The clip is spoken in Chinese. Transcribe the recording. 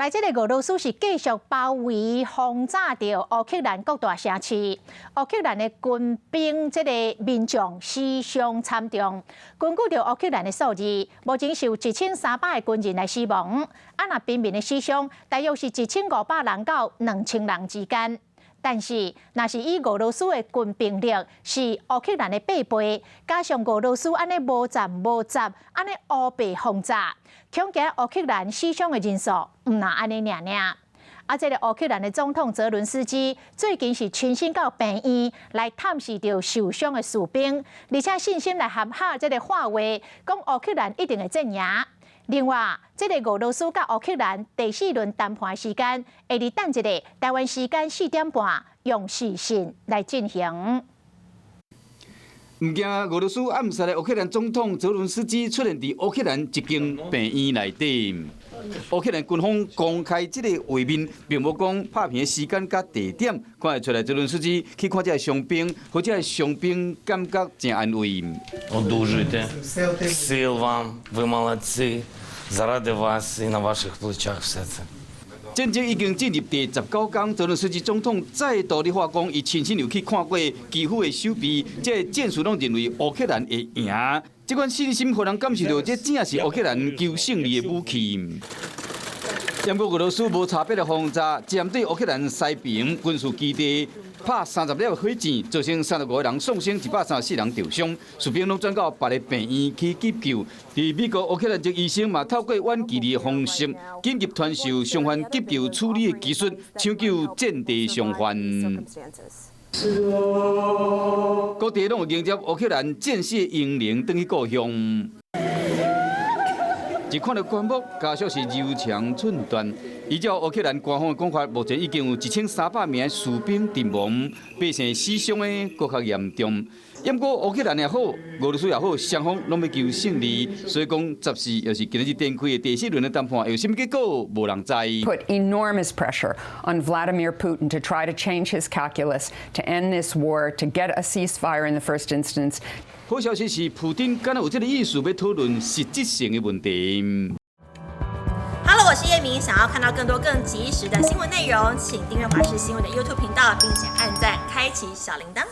来，这个俄罗斯是继续包围轰炸着乌克兰各大城市，乌克兰的军兵这个民众死伤惨重。根据着乌克兰的数字，目前是有1300个军人来死亡，那平民的死伤大约是1500人到2000人之间。但是，若是以俄罗斯的军兵力是乌克兰的8倍，加上俄罗斯安尼无站无閘，安尼乌白轰炸，恐惊乌克兰死伤的人数唔那安尼尔。这个乌克兰的总统泽伦斯基最近是亲身到病院来探视着受伤的士兵，而且信心来喊下这个话话，讲乌克兰一定会镇压。另外，这个俄罗斯甲乌克兰第4轮谈判时间会伫等一个台湾时间4点半用视讯来进行。唔惊，俄罗斯暗杀的乌克兰总统泽伦斯基出现伫乌克兰一间病院内底。乌克兰军方公开这个画面，并无讲拍片的时间甲地点，看得出来泽伦斯基去看这个伤兵，或者伤兵感觉真安慰。Одужуйте, сил вам, ви молодці. Заради вас і на ваших плечах все це. 战争已经进入第19天，泽伦斯基总统再度咧话讲，伊亲身又去看过基辅的守备，这战术拢认为乌克兰会赢。这款信心互人感受到，这正是乌克兰求胜利的武器。不过俄罗斯无差别的轰炸，针对乌克兰西边军事基地，拍30粒火箭，造成35个人丧生，134人受伤，士兵拢转到别个病院去急救。伫美国，乌克兰籍医生嘛透过远距离的方式，紧急传授伤患急救处理的技术，抢救战地伤患。各地拢有迎接乌克兰战死的英灵返去故乡。一看到棺木，家属是柔肠寸断。依照乌克兰官方的讲法，目前已经有1300名士兵阵亡，百姓死伤的搁较严重。不过乌克兰也好，俄罗斯也好，双方拢要求胜利，所以讲暂时又是今日展开的第4轮的谈判，会有什么结果，无人知。Put enormous pressure on Vladimir Putin to try to change his calculus to end this war, to get a ceasefire in the first instance. 好消息是，普丁敢有这个意思要讨论实质性的问题。Hello， 我是叶明。想要看到更多更及时的新闻内容，请订阅华视新闻的 YouTube 频道，并且按赞、开启小铃铛。